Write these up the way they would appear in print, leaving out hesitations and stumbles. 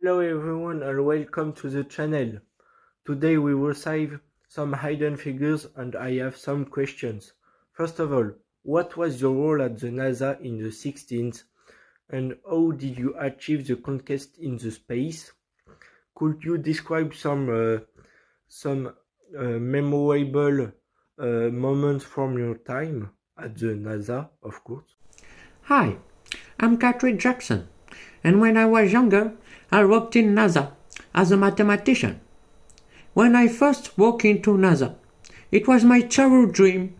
Hello everyone and welcome to the channel. Today we will solve some hidden figures and I have some questions. First of all, what was your role at the NASA in the 60s and how did you achieve the conquest in the space? Could you describe some memorable moments from your time at the NASA, of course? Hi, I'm Catherine Jackson, and when I was younger, I worked in NASA as a mathematician. When I first walked into NASA, it was my childhood dream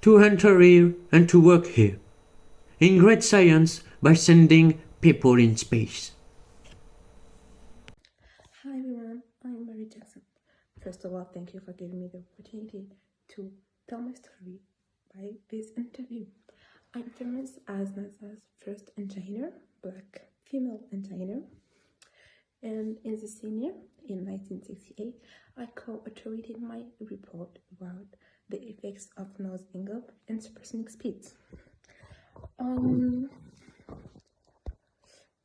to enter here and to work here, in great science by sending people in space. Hi everyone, I'm Mary Jackson. First of all, thank you for giving me the opportunity to tell my story by this interview. I'm famous as NASA's first engineer, black female engineer. And in the same year, in 1968, I co-authored my report about the effects of nose angle and supersonic speeds.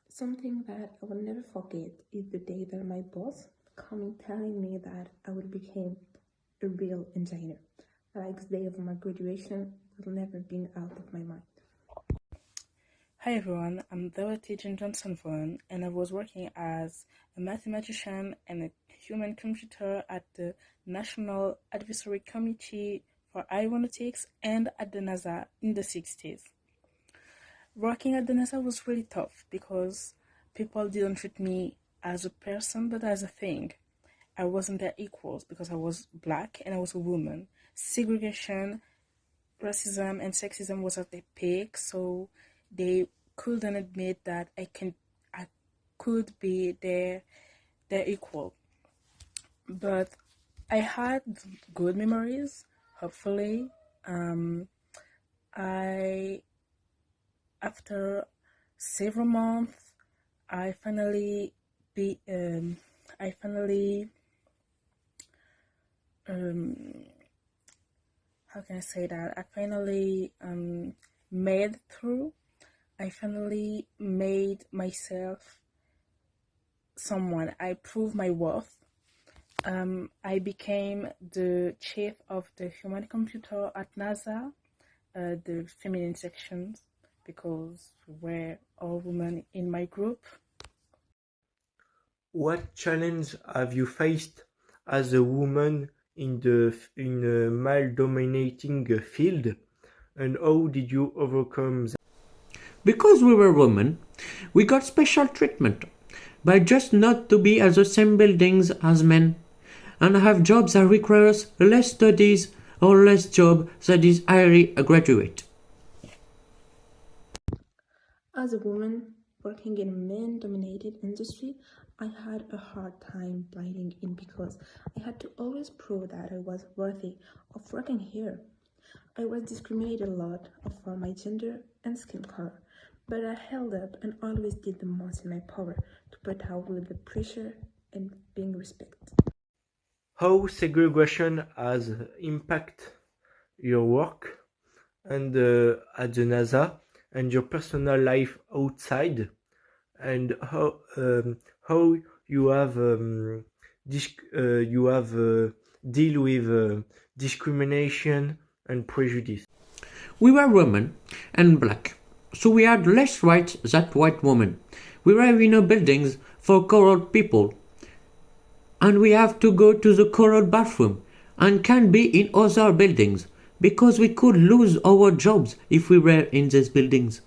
Something that I will never forget is the day that my boss coming telling me that I would become a real engineer. Like the day of my graduation will never be out of my mind. Hi everyone, I'm Dorothy Jean Johnson Vaughan, and I was working as a mathematician and a human computer at the National Advisory Committee for Aeronautics and at the NASA in the 60s. Working at the NASA was really tough because people didn't treat me as a person but as a thing. I wasn't their equals because I was black and I was a woman. Segregation, racism, and sexism was at their peak, so they couldn't admit that I could be their equal. But I had good memories, hopefully. After several months, I finally how can I say that? I finally made through. I finally made myself someone. I proved my worth. I became the chief of the human computer at NASA, the feminine sections, because we're all women in my group. What challenge have you faced as a woman in a male-dominating field, and how did you overcome that? Because we were women, we got special treatment by just not to be at the same buildings as men and have jobs that requires less studies or less job that is highly graduate. As a woman working in a men-dominated industry, I had a hard time blending in because I had to always prove that I was worthy of working here. I was discriminated a lot for my gender and skin color, but I held up and always did the most in my power to put out with the pressure and being respected. How segregation has impacted your work and at the NASA and your personal life outside, and how you have deal with discrimination and prejudice. We were women and black, so we had less rights than white women. We were in a buildings for colored people, and we have to go to the colored bathroom and can't be in other buildings because we could lose our jobs if we were in these buildings.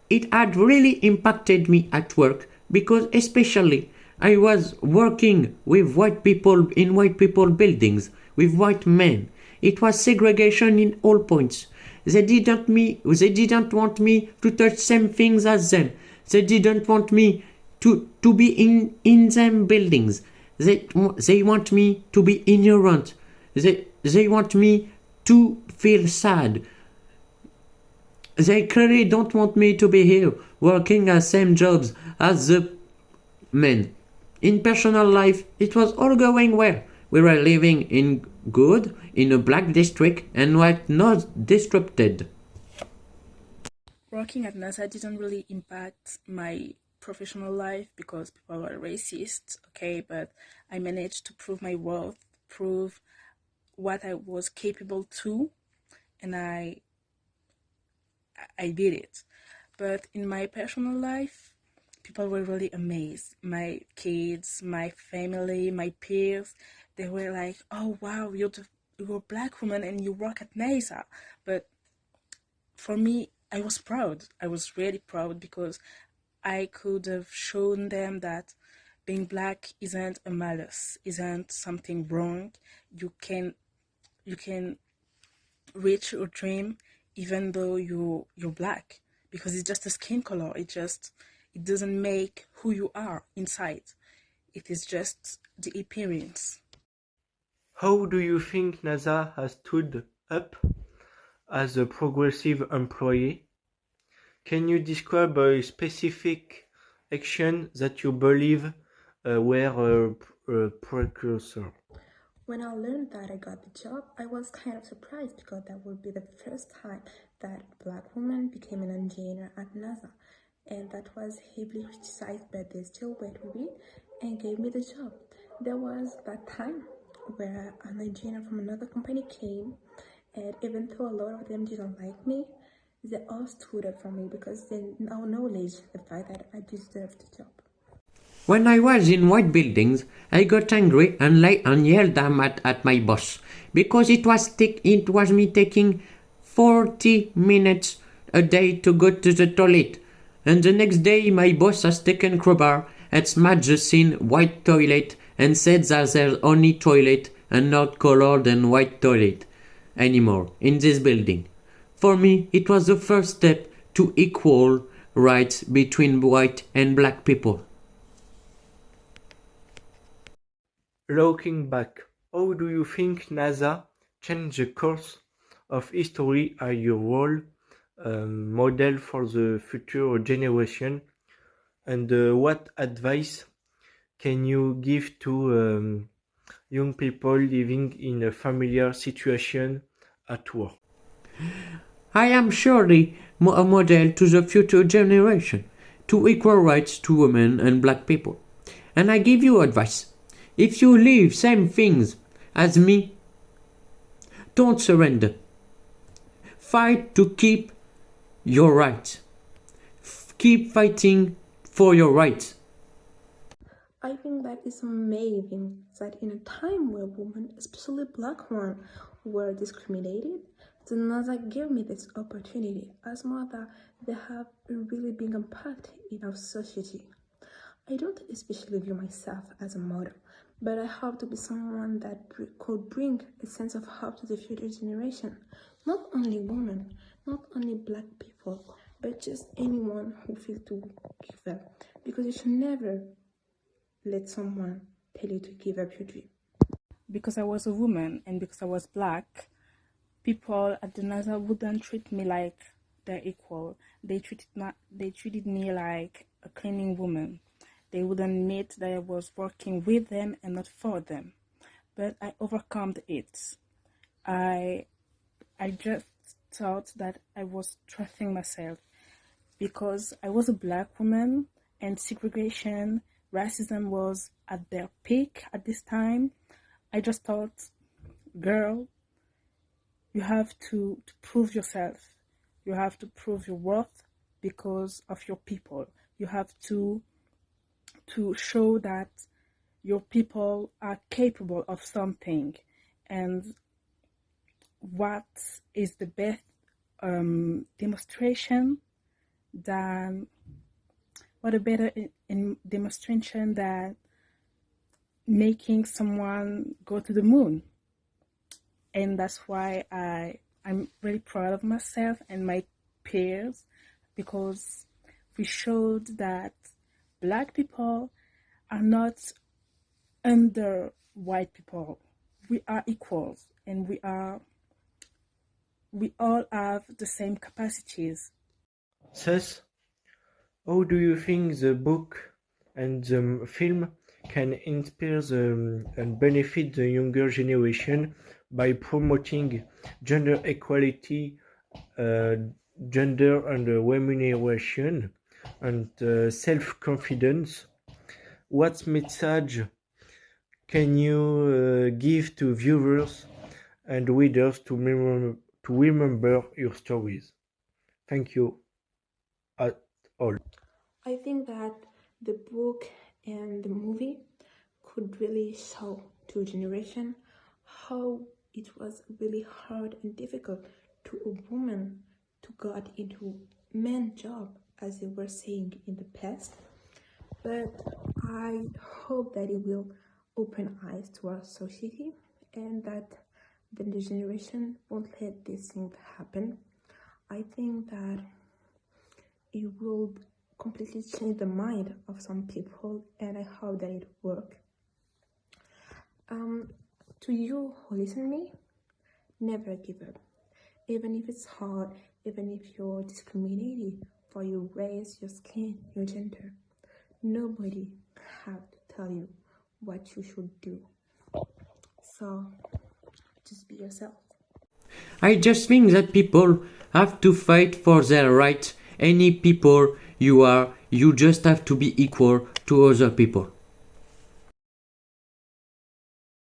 It had really impacted me at work because especially I was working with white people in white people buildings with white men. It was segregation in all points. They didn't want me to touch same things as them. They didn't want me to be in them buildings. They want me to be ignorant. They want me to feel sad. They clearly don't want me to be here working at same jobs as the men. In personal life, it was all going well. We were living in good in a black district and were not disrupted. Working at NASA didn't really impact my professional life because people were racist, okay, but I managed to prove my worth, prove what I was capable to, and I did it. But in my personal life, people were really amazed. My kids, my family, my peers, they were like, "Oh wow, you're a black woman and you work at NASA." But for me, I was proud. I was really proud because I could have shown them that being black isn't a malice, isn't something wrong. You can reach your dream even though you're black, because it's just a skin color. It doesn't make who you are inside. It is just the appearance. How do you think NASA has stood up as a progressive employee? Can you describe a specific action that you believe were a precursor? When I learned that I got the job, I was kind of surprised because that would be the first time that a black woman became an engineer at NASA. And that was heavily criticized, but they still went with it and gave me the job. There was that time where an engineer from another company came, and even though a lot of them didn't like me, they all stood up for me because they now acknowledge the fact that I deserved the job. When I was in white buildings, I got angry and yelled at my boss because it was me taking 40 minutes a day to go to the toilet, and the next day my boss has taken crowbar and smashed the scene white toilet and said that there's only toilet and not colored and white toilet anymore in this building. For me, it was the first step to equal rights between white and black people. Looking back, how do you think NASA changed the course of history as your role model for the future generation? And what advice can you give to young people living in a familiar situation at work? I am surely a model to the future generation, to equal rights to women and black people. And I give you advice. If you live same things as me, don't surrender. Fight to keep your rights. Keep fighting for your rights. I think that is amazing that in a time where women, especially black ones, were discriminated, the NASA gave me this opportunity. As mother, they have a really big impact in our society. I don't especially view myself as a model, but I hope to be someone that could bring a sense of hope to the future generation. Not only women, not only black people, but just anyone who feels to give up. Because you should never let someone tell you to give up your dream. Because I was a woman and because I was black, people at the NASA wouldn't treat me like they're equal. They treated me like a cleaning woman. They wouldn't admit that I was working with them and not for them. But I overcome it. I just thought that I was trusting myself because I was a black woman and segregation, racism was at their peak at this time. I just thought, girl, you have to prove yourself. You have to prove your worth because of your people. You have to show that your people are capable of something. And what is the best demonstration than what a better demonstration than making someone go to the moon? And that's why I'm really proud of myself and my peers, because we showed that black people are not under white people. We are equals, and we all have the same capacities. Thus, how do you think the book and the film can inspire and benefit the younger generation by promoting gender equality, gender and remuneration, and self-confidence. What message can you give to viewers and readers to remember your stories? Thank you at all. I think that the book and the movie could really show to a generation how it was really hard and difficult to a woman to get into men's job, as they were saying in the past. But I hope that it will open eyes to our society and that the new generation won't let this thing happen. I think that it will completely change the mind of some people, and I hope that it works. To you who listen to me, never give up. Even if it's hard, even if you're discriminated for your race, your skin, your gender, nobody have to tell you what you should do. So just be yourself. I just think that people have to fight for their rights. Any people you are, you just have to be equal to other people.